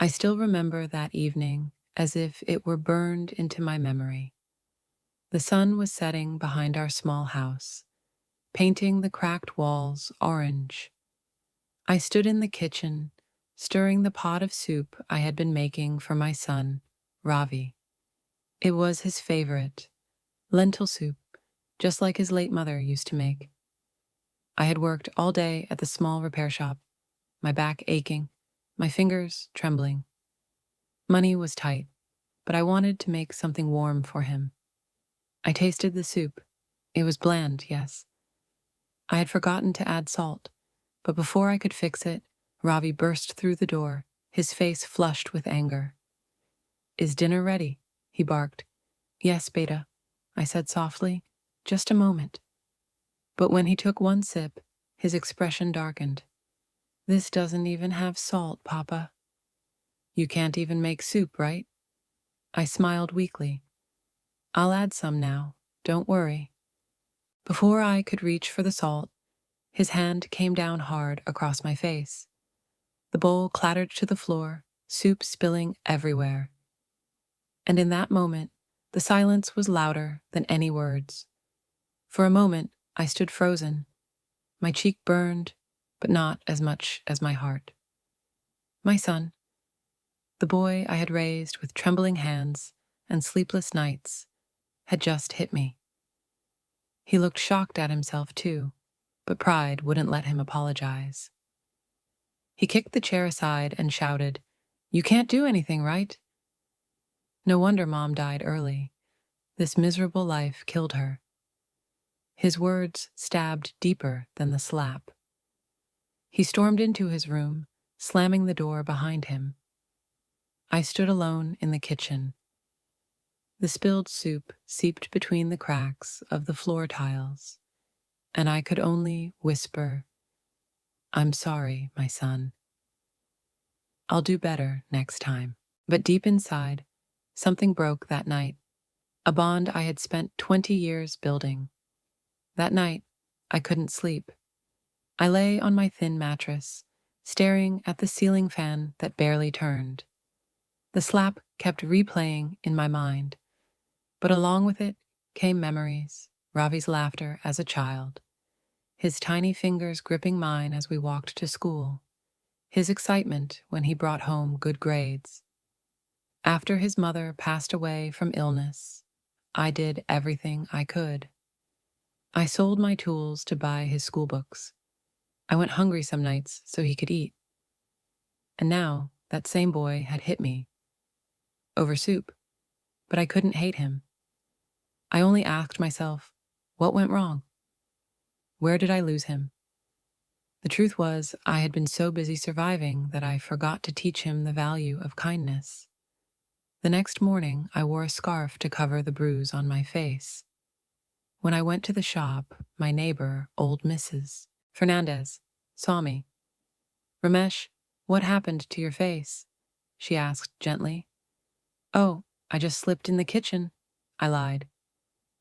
I still remember that evening as if it were burned into my memory. The sun was setting behind our small house, painting the cracked walls orange. I stood in the kitchen, stirring the pot of soup I had been making for my son, Ravi. It was his favorite, lentil soup, just like his late mother used to make. I had worked all day at the small repair shop, my back aching, my fingers trembling. Money was tight, but I wanted to make something warm for him. I tasted the soup. It was bland, yes. I had forgotten to add salt, but before I could fix it, Ravi burst through the door, his face flushed with anger. "Is dinner ready?" he barked. "Yes, Beta," I said softly. "Just a moment." But when he took one sip, his expression darkened. "This doesn't even have salt, Papa." "You can't even make soup, right?" I smiled weakly. "I'll add some now. Don't worry." Before I could reach for the salt, his hand came down hard across my face. The bowl clattered to the floor, soup spilling everywhere. And in that moment, the silence was louder than any words. For a moment, I stood frozen. My cheek burned, but not as much as my heart. My son, the boy I had raised with trembling hands and sleepless nights, had just hit me. He looked shocked at himself, too, but pride wouldn't let him apologize. He kicked the chair aside and shouted, "You can't do anything, right?" No wonder Mom died early. This miserable life killed her. His words stabbed deeper than the slap. He stormed into his room, slamming the door behind him. I stood alone in the kitchen. The spilled soup seeped between the cracks of the floor tiles, and I could only whisper, "I'm sorry, my son. I'll do better next time." But deep inside, something broke that night, a bond I had spent 20 years building. That night, I couldn't sleep. I lay on my thin mattress, staring at the ceiling fan that barely turned. The slap kept replaying in my mind, but along with it came memories, Ravi's laughter as a child, his tiny fingers gripping mine as we walked to school, his excitement when he brought home good grades. After his mother passed away from illness, I did everything I could. I sold my tools to buy his school books. I went hungry some nights so he could eat. And now that same boy had hit me over soup, but I couldn't hate him. I only asked myself, what went wrong? Where did I lose him? The truth was, I had been so busy surviving that I forgot to teach him the value of kindness. The next morning, I wore a scarf to cover the bruise on my face. When I went to the shop, my neighbor, old Mrs. Fernandez, saw me. "Ramesh, what happened to your face?" she asked gently. "Oh, I just slipped in the kitchen," I lied.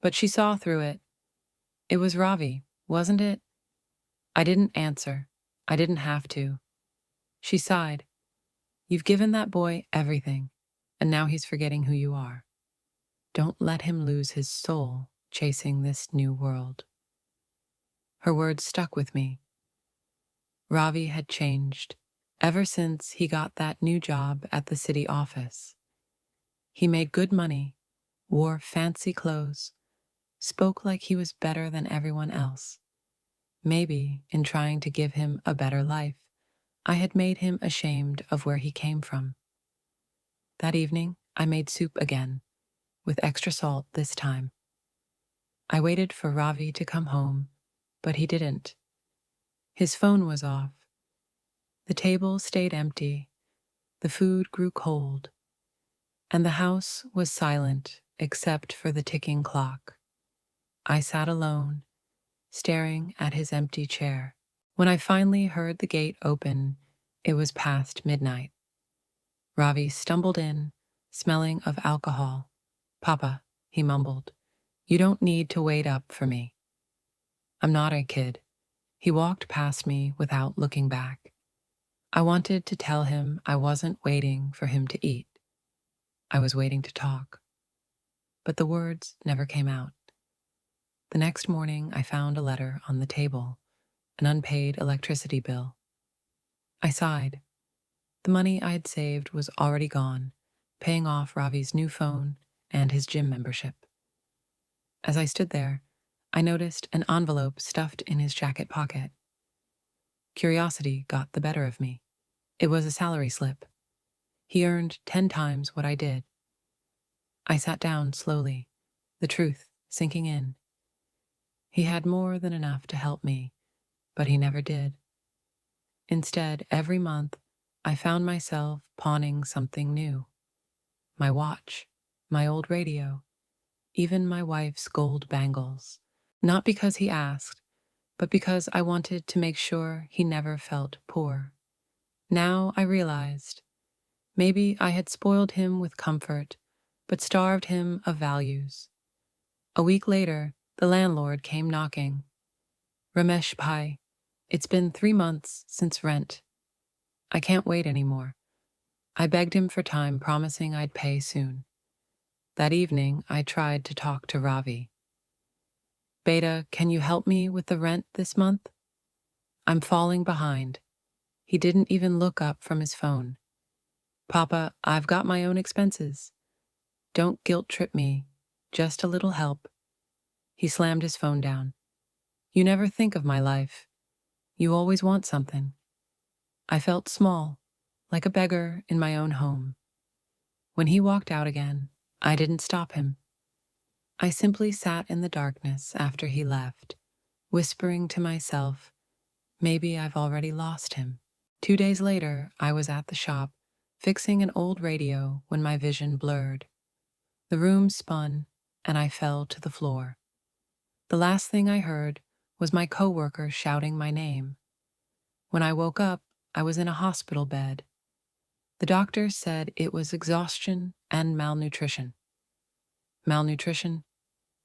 But she saw through it. "It was Ravi, wasn't it?" I didn't answer. I didn't have to. She sighed. "You've given that boy everything, and now he's forgetting who you are. Don't let him lose his soul chasing this new world." Her words stuck with me. Ravi had changed ever since he got that new job at the city office. He made good money, wore fancy clothes, spoke like he was better than everyone else. Maybe, in trying to give him a better life, I had made him ashamed of where he came from. That evening, I made soup again, with extra salt this time. I waited for Ravi to come home, but he didn't. His phone was off. The table stayed empty, the food grew cold, and the house was silent except for the ticking clock. I sat alone, staring at his empty chair. When I finally heard the gate open, it was past midnight. Ravi stumbled in, smelling of alcohol. "Papa," he mumbled, "you don't need to wait up for me." "I'm not a kid." He walked past me without looking back. I wanted to tell him I wasn't waiting for him to eat. I was waiting to talk. But the words never came out. The next morning, I found a letter on the table, an unpaid electricity bill. I sighed. The money I had saved was already gone, paying off Ravi's new phone and his gym membership. As I stood there, I noticed an envelope stuffed in his jacket pocket. Curiosity got the better of me. It was a salary slip. He earned 10 times what I did. I sat down slowly, the truth sinking in. He had more than enough to help me, but he never did. Instead, every month, I found myself pawning something new. My watch, my old radio, even my wife's gold bangles. Not because he asked, but because I wanted to make sure he never felt poor. Now I realized, maybe I had spoiled him with comfort, but starved him of values. A week later, the landlord came knocking. Ramesh Bhai, it's been 3 months since rent. I can't wait anymore. I begged him for time, promising I'd pay soon. That evening, I tried to talk to Ravi. Beta, can you help me with the rent this month? I'm falling behind. He didn't even look up from his phone. Papa, I've got my own expenses. Don't guilt trip me. Just a little help. He slammed his phone down. You never think of my life. You always want something. I felt small, like a beggar in my own home. When he walked out again, I didn't stop him. I simply sat in the darkness after he left, whispering to myself, maybe I've already lost him. 2 days later, I was at the shop, fixing an old radio when my vision blurred. The room spun, and I fell to the floor. The last thing I heard was my coworker shouting my name. When I woke up, I was in a hospital bed. The doctor said it was exhaustion and malnutrition. Malnutrition?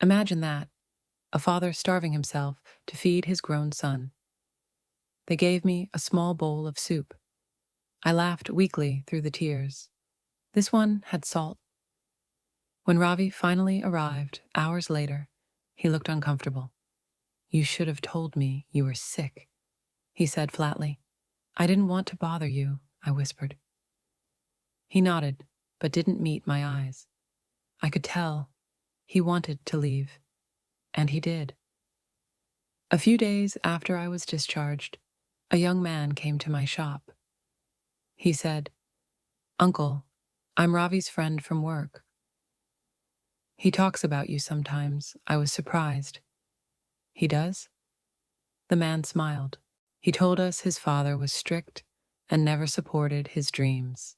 Imagine that, a father starving himself to feed his grown son. They gave me a small bowl of soup. I laughed weakly through the tears. This one had salt. When Ravi finally arrived, hours later, he looked uncomfortable. You should have told me you were sick, he said flatly. I didn't want to bother you, I whispered. He nodded, but didn't meet my eyes. I could tell he wanted to leave, and he did. A few days after I was discharged, a young man came to my shop. He said, Uncle, I'm Ravi's friend from work. He talks about you sometimes. I was surprised. He does? The man smiled. He told us his father was strict and never supported his dreams.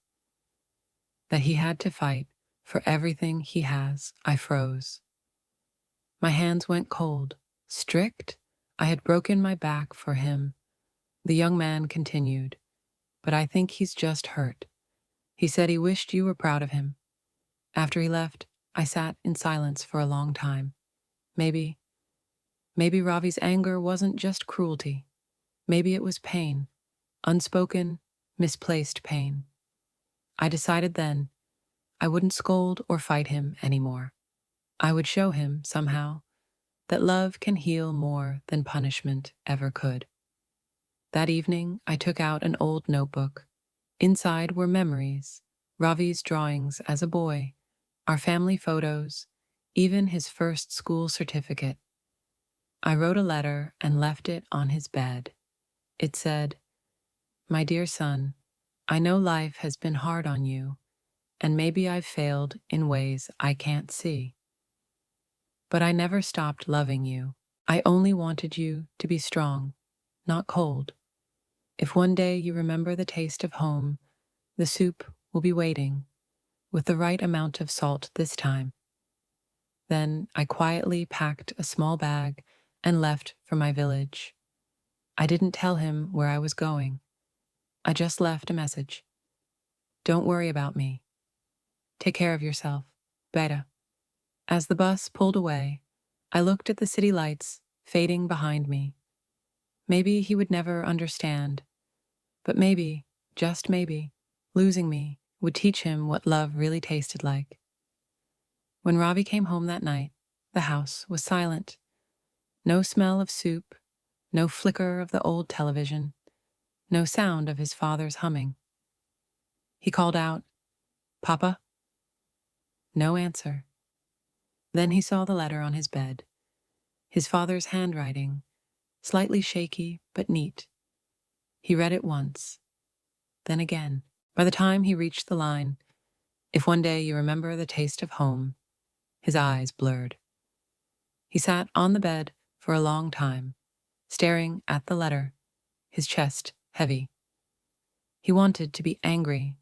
That he had to fight for everything he has. I froze. My hands went cold. Strict? I had broken my back for him. The young man continued, but I think he's just hurt. He said he wished you were proud of him. After he left, I sat in silence for a long time. Maybe Ravi's anger wasn't just cruelty. Maybe it was pain, unspoken, misplaced pain. I decided then I wouldn't scold or fight him anymore. I would show him, somehow, that love can heal more than punishment ever could. That evening, I took out an old notebook. Inside were memories, Ravi's drawings as a boy, our family photos, even his first school certificate. I wrote a letter and left it on his bed. It said, My dear son, I know life has been hard on you, and maybe I've failed in ways I can't see. But I never stopped loving you. I only wanted you to be strong, not cold. If one day you remember the taste of home, the soup will be waiting, with the right amount of salt this time. Then I quietly packed a small bag and left for my village. I didn't tell him where I was going. I just left a message. Don't worry about me. Take care of yourself. Beta. As the bus pulled away, I looked at the city lights fading behind me. Maybe he would never understand, but maybe just maybe, losing me would teach him what love really tasted like. When Ravi came home that night, the house was silent. No smell of soup, no flicker of the old television, no sound of his father's humming. He called out, "Papa?" No answer. Then he saw the letter on his bed, his father's handwriting, slightly shaky but neat. He read it once, then again. By the time he reached the line, "If one day you remember the taste of home," his eyes blurred. He sat on the bed for a long time, staring at the letter, his chest heavy. He wanted to be angry,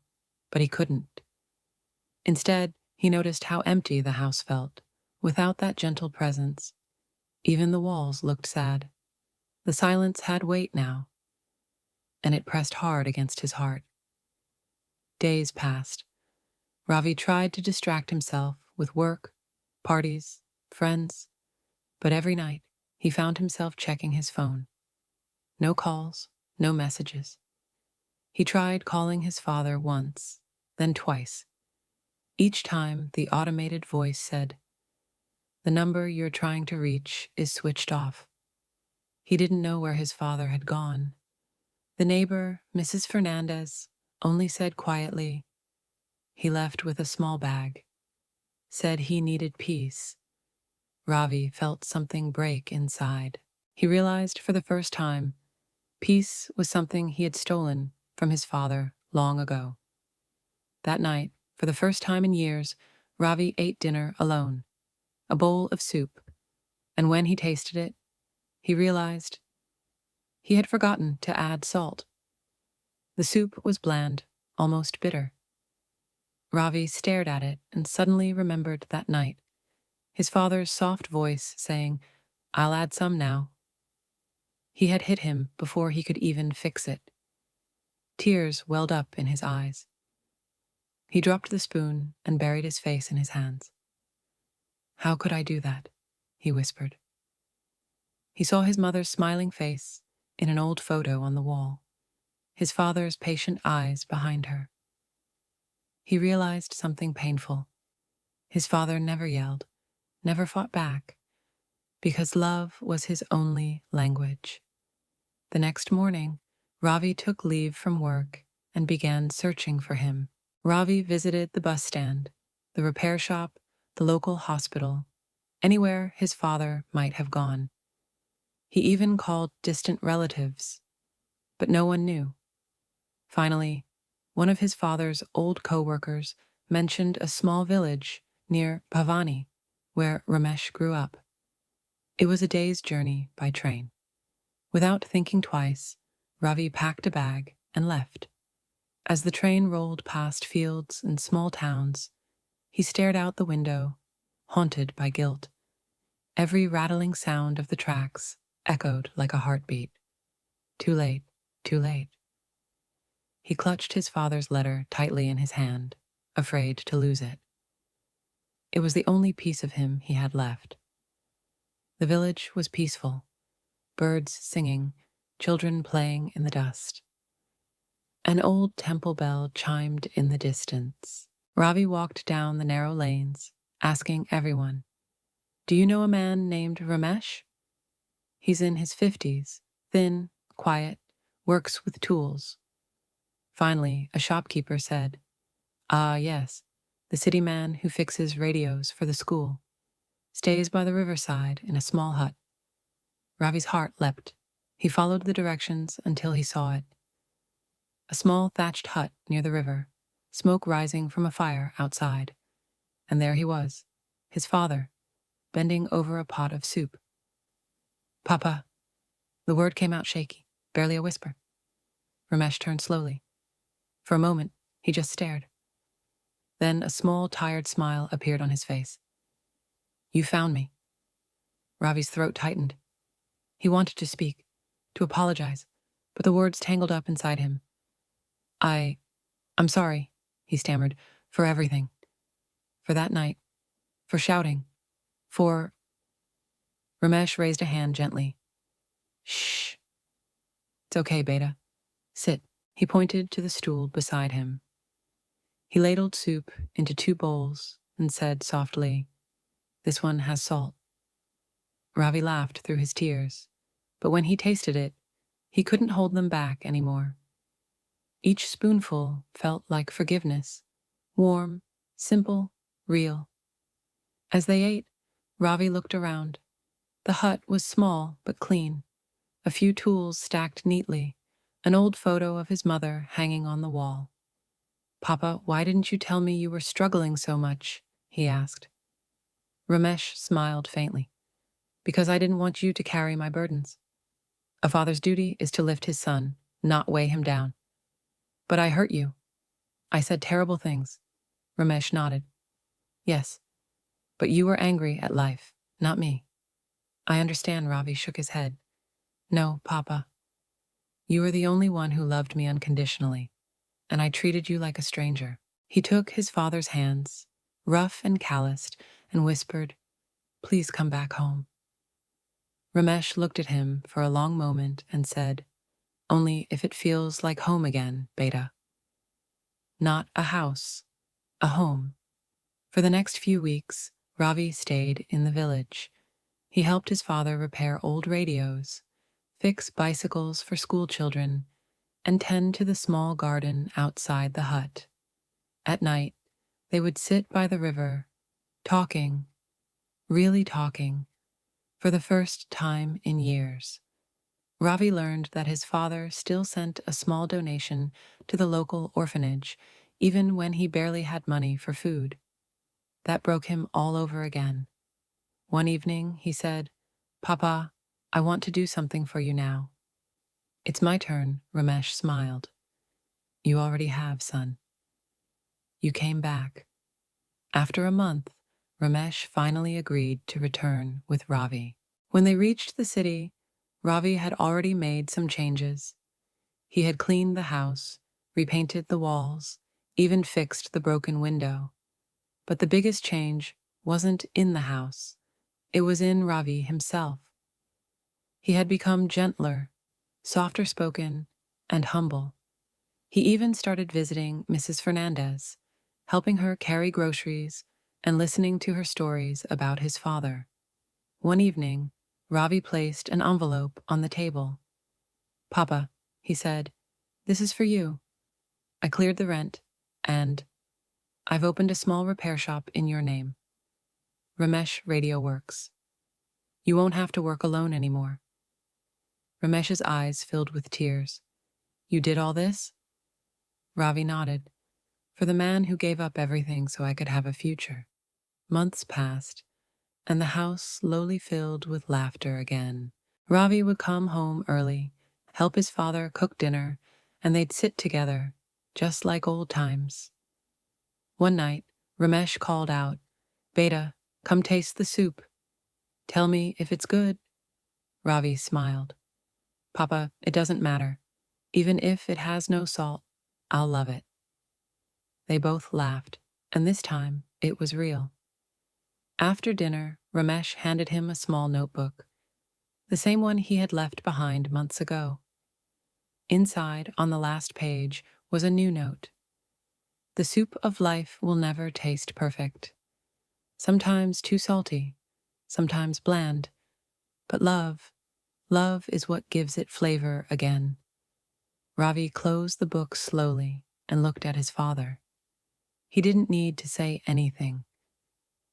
but he couldn't. Instead, he noticed how empty the house felt, without that gentle presence. Even the walls looked sad. The silence had weight now, and it pressed hard against his heart. Days passed. Ravi tried to distract himself with work, parties, friends, but every night he found himself checking his phone. No calls, no messages. He tried calling his father once, then twice. Each time the automated voice said, "The number you're trying to reach is switched off." He didn't know where his father had gone. The neighbor, Mrs. Fernandez, only said quietly, "He left with a small bag. Said he needed peace." Ravi felt something break inside. He realized for the first time, peace was something he had stolen from his father long ago. That night, for the first time in years, Ravi ate dinner alone, a bowl of soup, and when he tasted it, he realized he had forgotten to add salt. The soup was bland, almost bitter. Ravi stared at it and suddenly remembered that night, his father's soft voice saying, "I'll add some now." He had hit him before he could even fix it. Tears welled up in his eyes. He dropped the spoon and buried his face in his hands. "How could I do that?" he whispered. He saw his mother's smiling face in an old photo on the wall, his father's patient eyes behind her. He realized something painful. His father never yelled, never fought back, because love was his only language. The next morning, Ravi took leave from work and began searching for him. Ravi visited the bus stand, the repair shop, the local hospital, anywhere his father might have gone. He even called distant relatives, but no one knew. Finally, one of his father's old co-workers mentioned a small village near Bhavani, where Ramesh grew up. It was a day's journey by train. Without thinking twice, Ravi packed a bag and left. As the train rolled past fields and small towns, he stared out the window, haunted by guilt. Every rattling sound of the tracks echoed like a heartbeat. Too late, too late. He clutched his father's letter tightly in his hand, afraid to lose it. It was the only piece of him he had left. The village was peaceful, birds singing, children playing in the dust. An old temple bell chimed in the distance. Ravi walked down the narrow lanes, asking everyone, "Do you know a man named Ramesh? He's in his 50s, thin, quiet, works with tools." Finally, a shopkeeper said, "Ah, yes, the city man who fixes radios for the school. Stays by the riverside in a small hut." Ravi's heart leapt. He followed the directions until he saw it. A small thatched hut near the river, smoke rising from a fire outside. And there he was, his father, bending over a pot of soup. "Papa." The word came out shaky, barely a whisper. Ramesh turned slowly. For a moment, he just stared. Then a small, tired smile appeared on his face. "You found me." Ravi's throat tightened. He wanted to speak, to apologize, but the words tangled up inside him. I'm sorry," he stammered, "for everything. For that night. For shouting. For—" Ramesh raised a hand gently. "Shh. It's okay, Beta. Sit." He pointed to the stool beside him. He ladled soup into 2 bowls and said softly, "This one has salt." Ravi laughed through his tears, but when he tasted it, he couldn't hold them back anymore. Each spoonful felt like forgiveness, warm, simple, real. As they ate, Ravi looked around. The hut was small but clean, a few tools stacked neatly, an old photo of his mother hanging on the wall. "Papa, why didn't you tell me you were struggling so much?" he asked. Ramesh smiled faintly. "Because I didn't want you to carry my burdens. A father's duty is to lift his son, not weigh him down." "But I hurt you. I said terrible things." Ramesh nodded. "Yes, but you were angry at life, not me." "I understand," Ravi shook his head. "No, Papa. You were the only one who loved me unconditionally, and I treated you like a stranger." He took his father's hands, rough and calloused, and whispered, "Please come back home." Ramesh looked at him for a long moment and said, "Only if it feels like home again, Beta. Not a house, a home." For the next few weeks, Ravi stayed in the village. He helped his father repair old radios, fix bicycles for school children, and tend to the small garden outside the hut. At night, they would sit by the river, talking, really talking, for the first time in years. Ravi learned that his father still sent a small donation to the local orphanage, even when he barely had money for food. That broke him all over again. One evening, he said, "Papa, I want to do something for you now." "It's my turn," Ramesh smiled. "You already have, son. You came back." After a month, Ramesh finally agreed to return with Ravi. When they reached the city, Ravi had already made some changes. He had cleaned the house, repainted the walls, even fixed the broken window. But the biggest change wasn't in the house. It was in Ravi himself. He had become gentler, softer spoken, and humble. He even started visiting Mrs. Fernandez, helping her carry groceries and listening to her stories about his father. One evening, Ravi placed an envelope on the table. "Papa," he said, "this is for you. I cleared the rent, and I've opened a small repair shop in your name. Ramesh Radio Works. You won't have to work alone anymore." Ramesh's eyes filled with tears. "You did all this?" Ravi nodded. "For the man who gave up everything so I could have a future." Months passed, and the house slowly filled with laughter again. Ravi would come home early, help his father cook dinner, and they'd sit together, just like old times. One night, Ramesh called out, "Beta, come taste the soup. Tell me if it's good." Ravi smiled. "Papa, it doesn't matter. Even if it has no salt, I'll love it." They both laughed, and this time it was real. After dinner, Ramesh handed him a small notebook, the same one he had left behind months ago. Inside, on the last page, was a new note. "The soup of life will never taste perfect. Sometimes too salty, sometimes bland, but love is what gives it flavor again." Ravi closed the book slowly and looked at his father. He didn't need to say anything.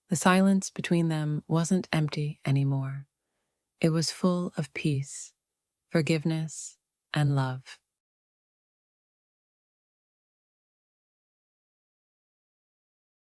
The silence between them wasn't empty anymore. It was full of peace, forgiveness, and love.